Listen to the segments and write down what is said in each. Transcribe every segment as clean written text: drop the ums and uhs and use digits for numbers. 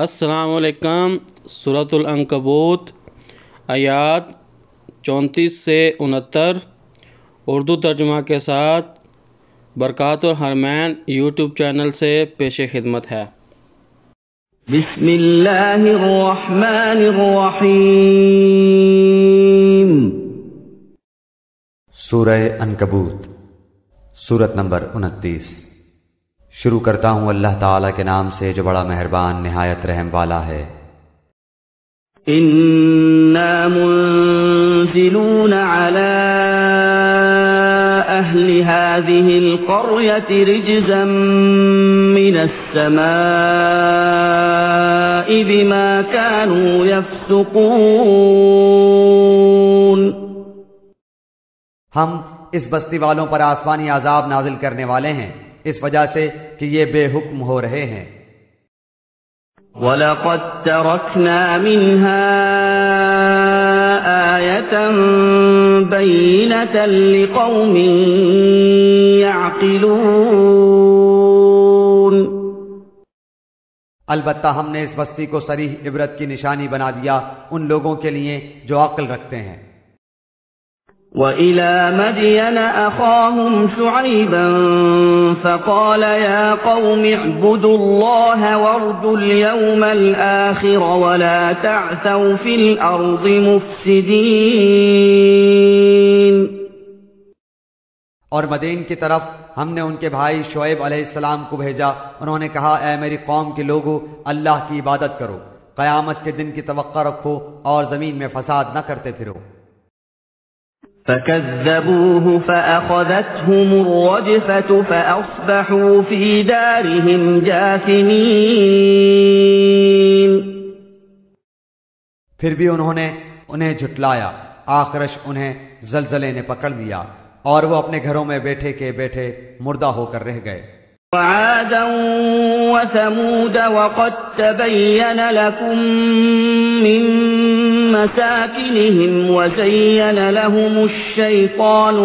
السلام علیکم۔ سورۃ العنکبوت آیات 34 سے 69 اردو ترجمہ کے ساتھ برکات الحرمین یوٹیوب چینل سے پیش خدمت ہے۔ بسم اللہ الرحمن الرحیم۔ سورہ عنکبوت سورت نمبر 29۔ شروع کرتا ہوں اللہ تعالیٰ کے نام سے جو بڑا مہربان نہایت رحم والا ہے۔ انا منزلون علی اہل هذه القرية رجزا من السماء بما كانوا يفسقون۔ ہم اس بستی والوں پر آسمانی عذاب نازل کرنے والے ہیں اس وجہ سے کہ یہ بے حکم ہو رہے ہیں۔ وَلَقَدْ تَرَكْنَا مِنْهَا آيَةً بَيِّنَةً لِقَوْمٍ يَعْقِلُونَ۔ البتہ ہم نے اس بستی کو صریح عبرت کی نشانی بنا دیا ان لوگوں کے لیے جو عقل رکھتے ہیں۔ وَإِلَى مَدْيَنَ أَخَاهُمْ شُعَيْبًا فَقَالَ يَا قَوْمِ اعْبُدُوا اللَّهَ وَارْجُوا الْيَوْمَ الْآخِرَ وَلَا تَعْثَوْا فِي الْأَرْضِ مُفْسِدِينَ۔ اور مدین کی طرف ہم نے ان کے بھائی شعیب علیہ السلام کو بھیجا، انہوں نے کہا اے میری قوم کے لوگو اللہ کی عبادت کرو، قیامت کے دن کی توقع رکھو اور زمین میں فساد نہ کرتے پھرو۔ فَكَذَّبُوهُ فَأَخَذَتْهُمُ الرَّجْفَةُ فَأَصْبَحُوا فِي دَارِهِمْ جَاثِمِينَ۔ پھر بھی انہوں نے انہیں جھٹلایا، آخرش انہیں زلزلے نے پکڑ لیا اور وہ اپنے گھروں میں بیٹھے کے بیٹھے مردہ ہو کر رہ گئے۔ وعادا وثمود وقد تبين لكم من مساكنهم وزين لهم الشيطان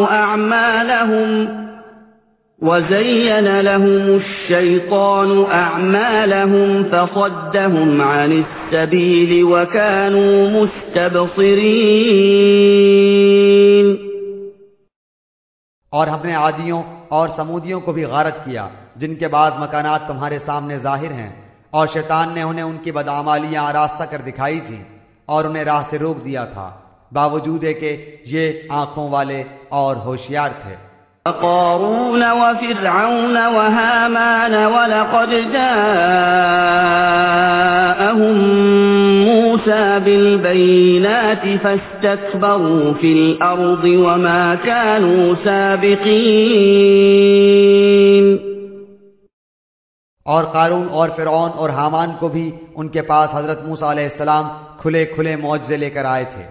أعمالهم فصدهم عن السبيل وكانوا مستبصرين۔ اور ہم نے عادیوں اور سمودیوں کو بھی غارت کیا جن کے بعض مکانات تمہارے سامنے ظاہر ہیں، اور شیطان نے انہیں ان کی بدعمالیاں آراستہ کر دکھائی تھیں اور انہیں راہ سے روک دیا تھا، باوجود ہے کہ یہ آنکھوں والے اور ہوشیار تھے۔ وقارون وفرعون وهامان ولقد جاءهم موسى بالبينات فاستكبروا في الأرض وما كانوا سابقين۔ اور قارون اور فرعون اور حامان کو بھی ان کے پاس حضرت موسیٰ علیہ السلام کھلے کھلے معجزے لے کر آئے تھے،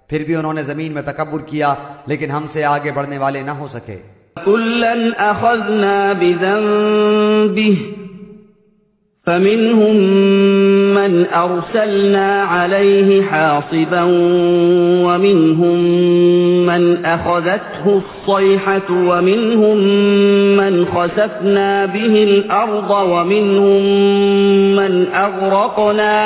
پھر بھی انہوں نے زمین میں تکبر کیا لیکن ہم سے آگے بڑھنے والے نہ ہو سکے۔ كُلًّا أَخَذْنَا بِذَنبِهِ فَمِنْهُمْ مَنْ أَرْسَلْنَا عَلَيْهِ حَاصِبًا وَمِنْهُمْ مَنْ أَخَذَتْهُ الصَّيْحَةُ وَمِنْهُمْ مَنْ خَسَفْنَا بِهِ الْأَرْضَ وَمِنْهُمْ مَنْ أَغْرَقْنَا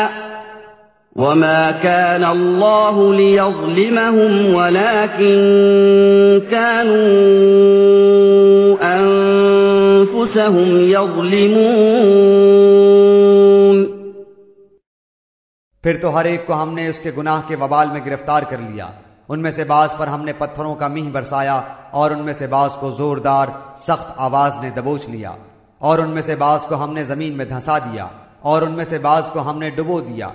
وَمَا كَانَ اللَّهُ لِيَظْلِمَهُمْ وَلَكِنْ كَانُوا أَنفُسَهُمْ يَظْلِمُونَ۔ پھر تو ہر ایک کو ہم نے اس کے گناہ کے وبال میں گرفتار کر لیا، ان میں سے بعض پر ہم نے پتھروں کا میہ برسایا اور ان میں سے بعض کو زوردار سخت آواز نے دبوچ لیا، اور ان میں سے بعض کو ہم نے زمین میں دھنسا دیا اور ان میں سے بعض کو ہم نے ڈبو دیا۔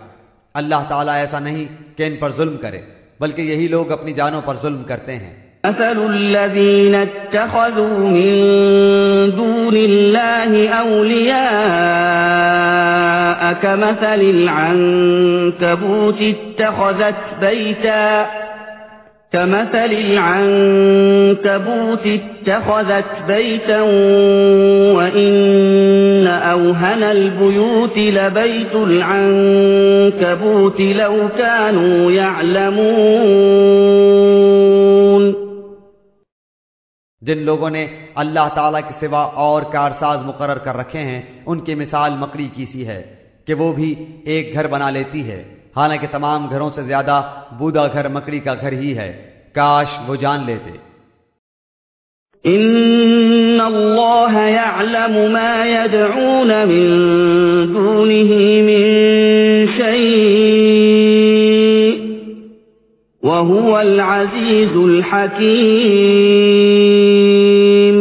اللہ تعالیٰ ایسا نہیں کہ ان پر ظلم کرے، بلکہ یہی لوگ اپنی جانوں پر ظلم کرتے ہیں۔ مثل الذين اتخذوا من دون الله أولياء كمثل العنكبوت اتخذت بيتا وإن أوهن البيوت لبيت العنكبوت لو كانوا يعلمون۔ جن لوگوں نے اللہ تعالیٰ کے سوا اور کارساز مقرر کر رکھے ہیں ان کی مثال مکڑی کی سی ہے کہ وہ بھی ایک گھر بنا لیتی ہے، حالانکہ تمام گھروں سے زیادہ بودا گھر مکڑی کا گھر ہی ہے، کاش وہ جان لیتے۔ ان اللہ یعلم ما يدعون من دونه من شیء وهو العزیز الحکیم۔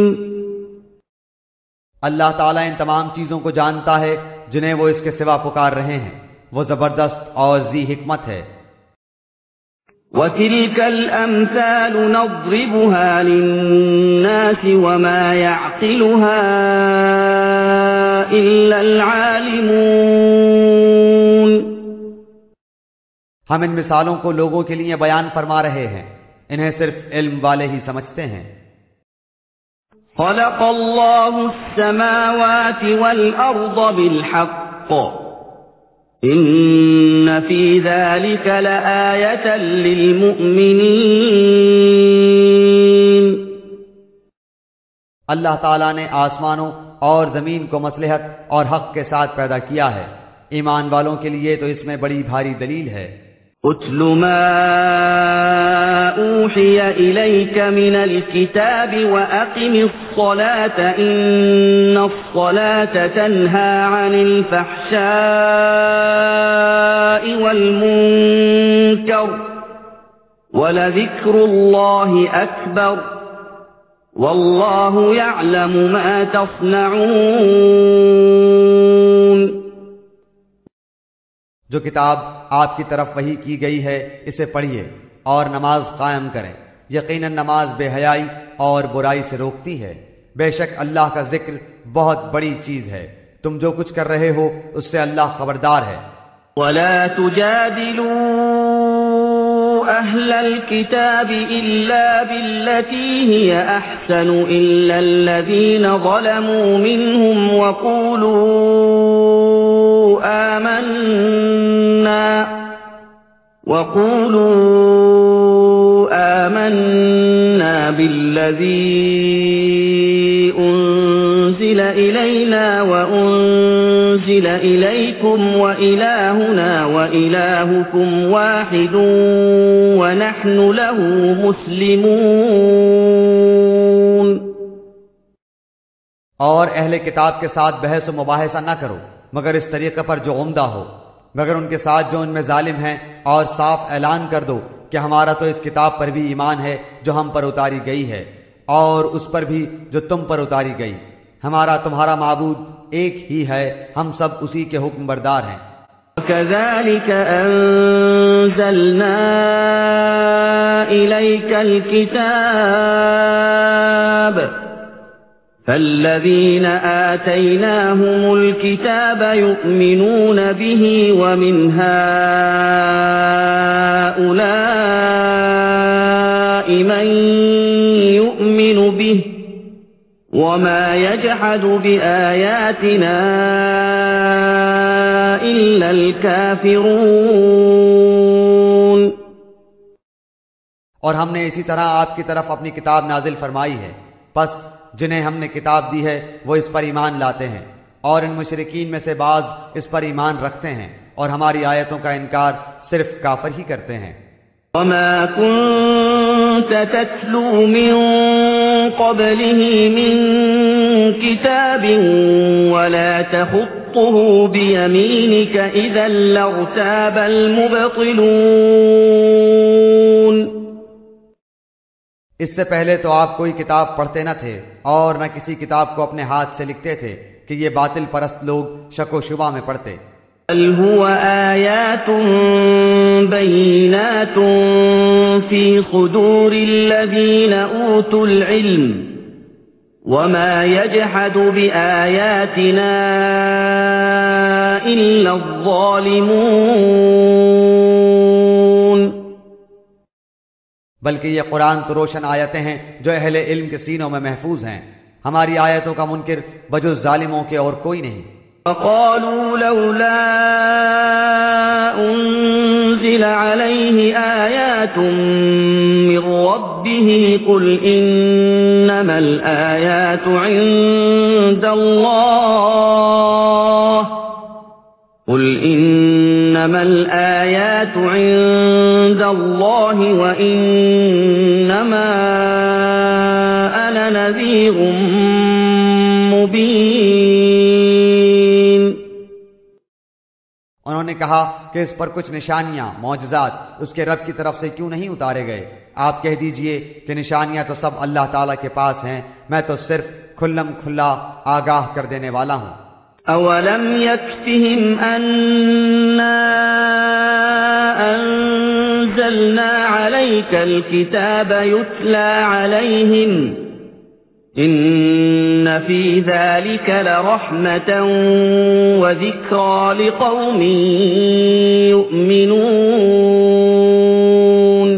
اللہ تعالیٰ ان تمام چیزوں کو جانتا ہے جنہیں وہ اس کے سوا پکار رہے ہیں، وہ زبردست اور ذی حکمت ہے۔ وَتِلْكَ الْأَمْثَالُ نَضْرِبُهَا لِلنَّاسِ وَمَا يَعْقِلُهَا إِلَّا الْعَالِمُونَ۔ ہم ان مثالوں کو لوگوں کے لیے بیان فرما رہے ہیں، انہیں صرف علم والے ہی سمجھتے ہیں۔ خلق اللہ السماوات والارض بالحق ان فی ذلك لآیۃ للمؤمنین۔ اللہ تعالیٰ نے آسمانوں اور زمین کو مصلحت اور حق کے ساتھ پیدا کیا ہے، ایمان والوں کے لیے تو اس میں بڑی بھاری دلیل ہے۔ اتل ما اوحی الیک من الکتاب واقم الصلاة ان الصلاة تنہی عن الفحشاء والمنکر ولذکر اللہ اکبر واللہ یعلم ما تصنعون۔ جو کتاب آپ کی طرف وحی کی گئی ہے اسے پڑھیے اور نماز قائم کریں، یقیناً نماز بے حیائی اور برائی سے روکتی ہے، بے شک اللہ کا ذکر بہت بڑی چیز ہے، تم جو کچھ کر رہے ہو اس سے اللہ خبردار ہے۔ وَلَا تُجَادِلُوا أَهْلَ الْكِتَابِ إِلَّا بِالَّتِي هِيَ أَحْسَنُ إِلَّا الَّذِينَ ظَلَمُوا مِنْهُمْ وَقُولُوا آمَنَّا بِالَّذِي أُنزِلَ إِلَيْنَا وَأُنزِلَ إِلَيْكُمْ وَإِلَٰهُنَا وَإِلَٰهُكُمْ وَاحِدٌ وَنَحْنُ لَهُ مُسْلِمُونَ۔ اور اہل کتاب کے ساتھ بحث و مباحثہ نہ کرو مگر اس طریقے پر جو عمدہ ہو، مگر ان کے ساتھ جو ان میں ظالم ہیں، اور صاف اعلان کر دو کہ ہمارا تو اس کتاب پر بھی ایمان ہے جو ہم پر اتاری گئی ہے، اور اس پر بھی جو تم پر اتاری گئی، ہمارا تمہارا معبود ایک ہی ہے، ہم سب اسی کے حکم بردار ہیں۔ وَكَذَلِكَ أَنزَلْنَا إِلَيْكَ الْكِتَابَ فَالَّذِينَ آتَيْنَاهُمُ الْكِتَابَ يُؤْمِنُونَ بِهِ وَمِنْ هَؤُلَاءِ مَن يُؤْمِنُ بِهِ وَمَا يَجْحَدُ بِآيَاتِنَا إِلَّا الْكَافِرُونَ۔ اور ہم نے اسی طرح آپ کی طرف اپنی کتاب نازل فرمائی ہے، پس جنہیں ہم نے کتاب دی ہے وہ اس پر ایمان لاتے ہیں، اور ان مشرکین میں سے بعض اس پر ایمان رکھتے ہیں، اور ہماری آیتوں کا انکار صرف کافر ہی کرتے ہیں۔ وَمَا كُنْتَ تَتْلُو مِنْ قَبْلِهِ مِنْ كِتَابٍ وَلَا تَخُطُّهُ بِيَمِينِكَ إِذًا لَارْتَابَ الْمُبْطِلُونَ۔ اس سے پہلے تو آپ کوئی کتاب پڑھتے نہ تھے اور نہ کسی کتاب کو اپنے ہاتھ سے لکھتے تھے کہ یہ باطل پرست لوگ شک و شبہ میں پڑتے۔ بل هو آیات بینات فی صدور الذین اوتوا العلم وما يجحد بآیاتنا الا الظالمون۔ بلکہ یہ قرآن تو روشن آیتیں ہیں جو اہل علم کے سینوں میں محفوظ ہیں، ہماری آیتوں کا منکر بجز ظالموں کے اور کوئی نہیں۔ وقالوا لولا انزل عليه آیات من ربه قل انما الآیات عند الله قل إنما الآيات عند الله وإنما أنا نذير مبين. انہوں نے کہا کہ اس پر کچھ نشانیاں معجزات اس کے رب کی طرف سے کیوں نہیں اتارے گئے؟ آپ کہہ دیجئے کہ نشانیاں تو سب اللہ تعالیٰ کے پاس ہیں، میں تو صرف کھلم کھلا آگاہ کر دینے والا ہوں. أولم يكفهم أنا أنزلنا عليك الكتاب يتلى عليهم إن في ذلك لرحمة وذكرى لقوم يؤمنون.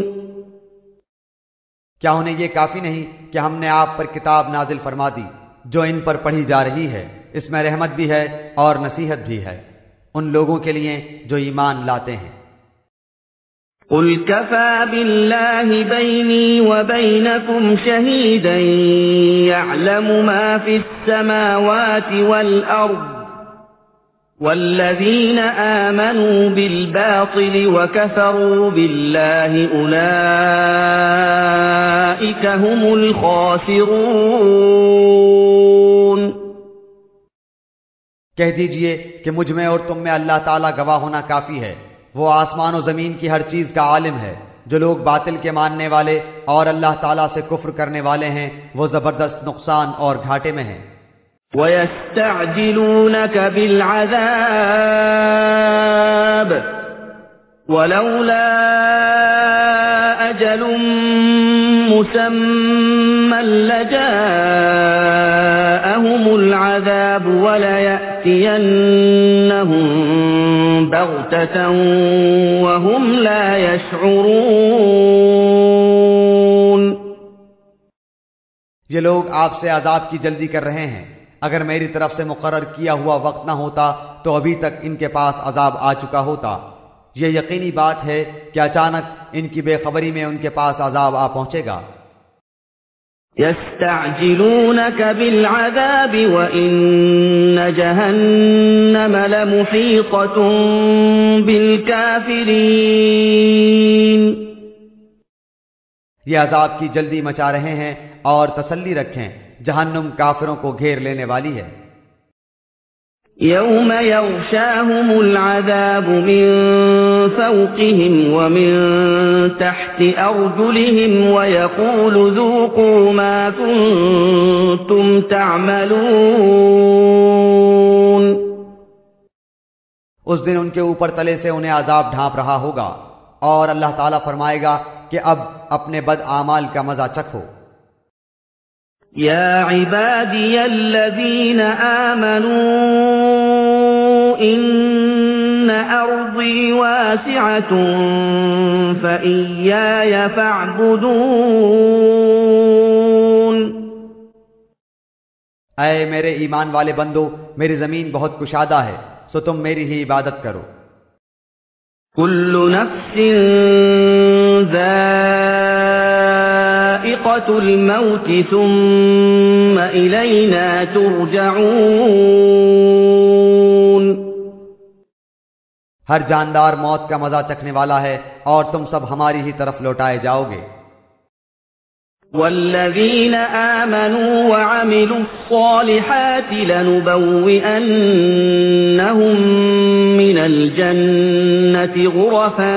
کیا انہیں یہ کافی نہیں کہ ہم نے آپ پر کتاب نازل فرما دی جو ان پر پڑھی جا رہی ہے؟ اس میں رحمت بھی ہے اور نصیحت بھی ہے ان لوگوں کے لیے جو ایمان لاتے ہیں. قل كفى بالله بيني وبينكم شهيدا يعلم ما في السماوات والأرض والذين آمنوا بالباطل وكفروا بالله أولئك هم الخاسرون. کہہ دیجئے کہ مجھ میں اور تم میں اللہ تعالیٰ گواہ ہونا کافی ہے. وہ آسمان و زمین کی ہر چیز کا عالم ہے. جو لوگ باطل کے ماننے والے اور اللہ تعالیٰ سے کفر کرنے والے ہیں وہ زبردست نقصان اور گھاٹے میں ہیں. وَيَسْتَعْجِلُونَكَ بِالْعَذَابِ وَلَوْلَا أَجَلٌ مُّسَمًّى لَّجَاءَهُمُ الْعَذَابُ وَلَيَأْتِيَنَّهُم بَغْتَةً وَهُمْ لَا يَشْعُرُونَ. یہ لوگ آپ سے عذاب کی جلدی کر رہے ہیں. اگر میری طرف سے مقرر کیا ہوا وقت نہ ہوتا تو ابھی تک ان کے پاس عذاب آ چکا ہوتا. یہ یقینی بات ہے کہ اچانک ان کی بے خبری میں ان کے پاس عذاب آ پہنچے گا. يستعجلونك بالعذاب وإن جهنم لمحيطة بالكافرين. یہ عذاب کی جلدی مچا رہے ہیں اور تسلی رکھیں جہنم کافروں کو گھیر لینے والی ہے. يوم يغشاهم العذاب من فوقهم ومن تحت أرجلهم ويقول ذوقوا ما كنتم تعملون. اس دن ان کے اوپر تلے سے انہیں عذاب ڈھانپ رہا ہوگا اور اللہ تعالیٰ فرمائے گا کہ اب اپنے بد اعمال کا مزہ چکھو. يا عبادي الذين آمنوا إن أرضي واسعة فإياي فاعبدون. اے میرے ایمان والے بندو، میری زمین بہت کشادہ ہے سو تم میری ہی عبادت کرو. كل نفس ذائقة الموت ثم إلينا ترجعون. ہر جاندار موت کا مزہ چکھنے والا ہے اور تم سب ہماری ہی طرف لوٹائے جاؤ گے. والذين آمنوا وعملوا الصالحات لنبوئنهم من الجنة غرفا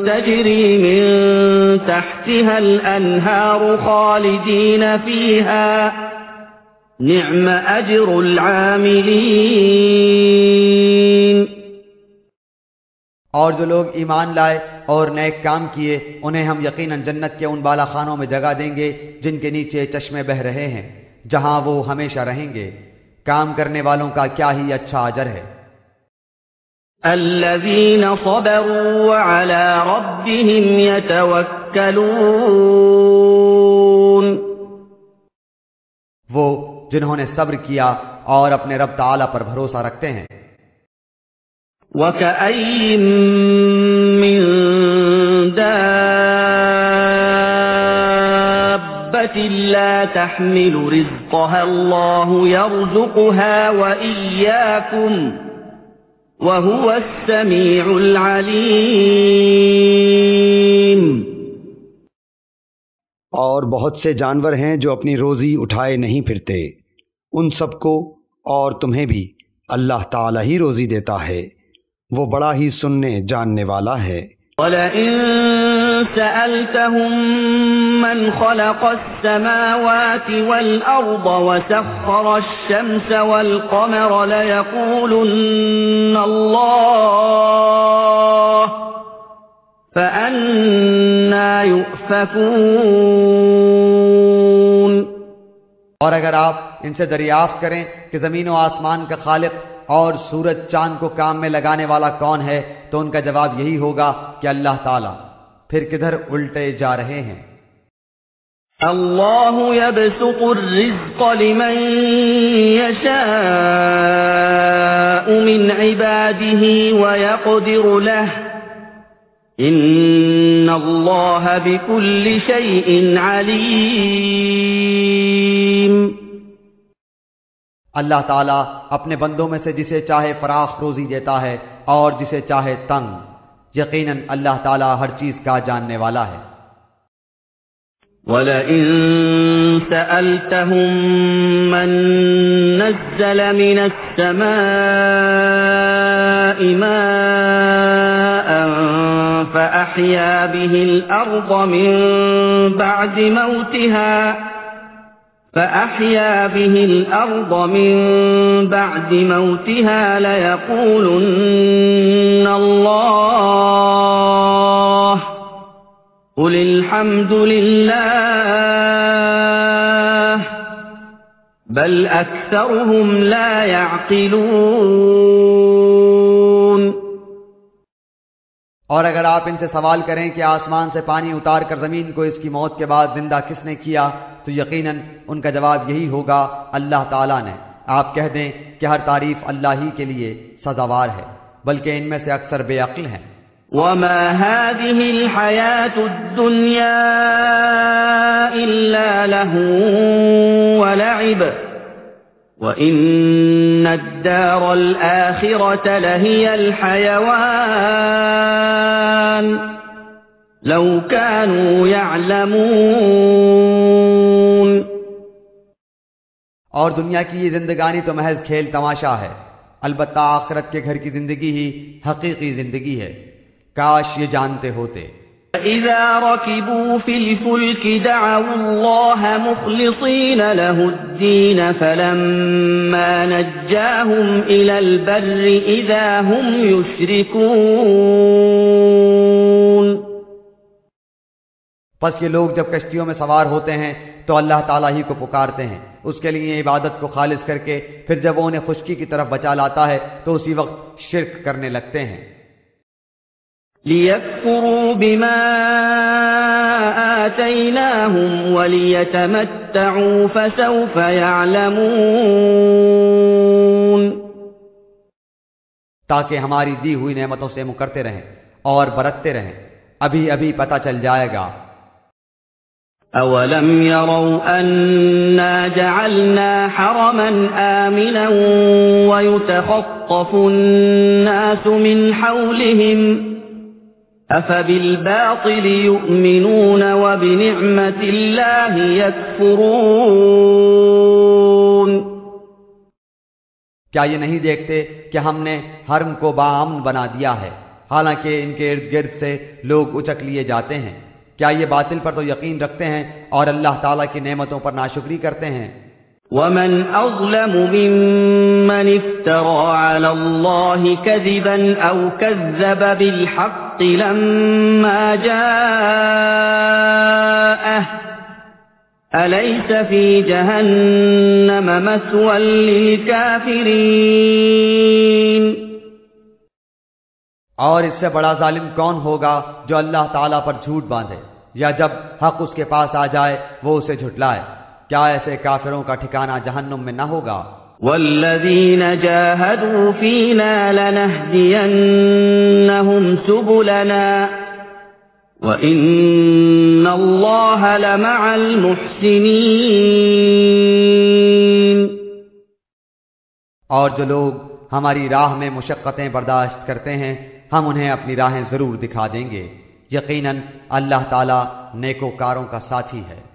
تجري من تحتها الأنهار خالدين فيها نعم أجر العاملين. اور جو لوگ ایمان لائے اور نیک کام کیے انہیں ہم یقیناً جنت کے ان بالا خانوں میں جگہ دیں گے جن کے نیچے چشمے بہہ رہے ہیں جہاں وہ ہمیشہ رہیں گے. کام کرنے والوں کا کیا ہی اچھا اجر ہے. الذين صبروا وعلى ربهم يتوكلون. وہ جنہوں نے صبر کیا اور اپنے رب تعالی پر بھروسہ رکھتے ہیں. وَكَأَيٍّ مِّن دَابَّةٍ لَّا تَحْمِلُ رِزْقَهَا اللَّهُ يَرْزُقُهَا وَإِيَّاكُمْ وهو السميع العليم. اور بہت سے جانور ہیں جو اپنی روزی اٹھائے نہیں پھرتے، ان سب کو اور تمہیں بھی اللہ تعالی ہی روزی دیتا ہے، وہ بڑا ہی سننے جاننے والا ہے۔ وَلَئِن سَأَلْتَهُم مَّنْ خَلَقَ السَّمَاوَاتِ وَالْأَرْضَ وَسَخَّرَ الشَّمْسَ وَالْقَمَرَ لَيَقُولُنَّ اللَّهُ فَأَنَّىٰ يُؤْفَكُونَ۔ اور اگر آپ ان سے دریافت کریں کہ زمین و آسمان کا خالق اور سورج چاند کو کام میں لگانے والا کون ہے، تو ان کا جواب یہی ہوگا کہ اللہ تعالی، پھر کدھر الٹے جا رہے ہیں۔ اللہ یبسط الرزق لمن یشاء من عباده ویقدر له ان اللہ بكل شیء علیم۔ اللہ تعالیٰ اپنے بندوں میں سے جسے چاہے فراخ روزی دیتا ہے اور جسے چاہے تنگ، یقیناً اللہ تعالیٰ ہر چیز کا جاننے والا ہے۔ وَلَئِن سَأَلْتَهُم مَّن نَّزَّلَ مِنَ السَّمَاءِ مَاءً فَأَحْيَا بِهِ الْأَرْضَ مِن بَعْدِ مَوْتِهَا لَيَقُولُنَّ اللَّهُ قُلِ الْحَمْدُ لِلَّهِ بَلْ أَكْثَرُهُمْ لَا يَعْقِلُونَ۔ اور اگر آپ ان سے سوال کریں کہ آسمان سے پانی اتار کر زمین کو اس کی موت کے بعد زندہ کس نے کیا، تو یقیناً ان کا جواب یہی ہوگا اللہ تعالیٰ نے۔ آپ کہہ دیں کہ ہر تعریف اللہ ہی کے لیے سزاوار ہے، بلکہ ان میں سے اکثر بے عقل ہیں۔ وَمَا هَٰذِهِ الْحَيَاةُ الدُّنْيَا إِلَّا لَهْوٌ وَلَعِبٌ وَإِنَّ الدَّارَ الْآخِرَةَ لَهِيَ الْحَيَوَانُ لَوْ كَانُوا يَعْلَمُونَ۔ اور دنیا کی یہ زندگانی تو محض کھیل تماشا ہے، البتہ آخرت کے گھر کی زندگی ہی حقیقی زندگی ہے، کاش یہ جانتے ہوتے۔ إِذَا رَكِبُوا فِي الْفُلْكِ دَعَوُا اللَّهَ مُخْلِصِينَ لَهُ الدِّينَ فَلَمَّا نَجَّاهُمْ إِلَى الْبَرِّ إِذَا هُمْ يُشْرِكُونَ۔ پس یہ لوگ جب کشتیوں میں سوار ہوتے ہیں تو اللہ تعالیٰ ہی کو پکارتے ہیں، اس کے لیے عبادت کو خالص کر کے، پھر جب وہ انہیں خشکی کی طرف بچا لاتا ہے تو اسی وقت شرک کرنے لگتے ہیں۔ لِيَكْفُرُوا بِمَا آتَيْنَاهُمْ وَلِيَتَمَتَّعُوا فَسَوْفَ يَعْلَمُونَ۔ تاکہ ہماری دی ہوئی نعمتوں سے مکرتے رہیں اور برتتے رہیں، ابھی ابھی پتہ چل جائے گا۔ أَوَلَمْ يَرَوْا أَنَّا جَعَلْنَا حَرَمًا آمِنًا وَيُتَخَطَّفُ النَّاسُ مِنْ حَوْلِهِمْ أَفَبِالْبَاطِلِ يُؤْمِنُونَ وَبِنِعْمَةِ اللَّهِ يَكْفُرُونَ۔ کیا یہ نہیں دیکھتے کہ ہم نے حرم کو باامن بنا دیا ہے، حالانکہ ان کے ارد گرد سے لوگ اچک لیے جاتے ہیں؟ کیا یہ باطل پر تو یقین رکھتے ہیں اور اللہ تعالیٰ کی نعمتوں پر ناشکری کرتے ہیں؟ وَمَنْ أَظْلَمُ مِمَّنِ افْتَرَىٰ عَلَى اللَّهِ كَذِبًا أَوْ كَذَّبَ بِالْحَقِّ لَمَّا جَاءَهُ أَلَيْسَ فِي جَهَنَّمَ مَثْوًى لِلْكَافِرِينَ۔ اور اس سے بڑا ظالم کون ہوگا جو اللہ تعالیٰ پر جھوٹ باندھے یا جب حق اس کے پاس آ جائے وہ اسے جھٹلائے؟ کیا ایسے کافروں کا ٹھکانہ جہنم میں نہ ہوگا؟ وَالَّذِينَ جَاهَدُوا فِينَا لَنَهْدِيَنَّهُمْ سُبُلَنَا وَإِنَّ اللَّهَ لَمَعَ الْمُحْسِنِينَ۔ اور جو لوگ ہماری راہ میں مشقتیں برداشت کرتے ہیں ہم انہیں اپنی راہیں ضرور دکھا دیں گے۔ یقیناً اللہ تعالیٰ نیکوکاروں کا ساتھی ہے۔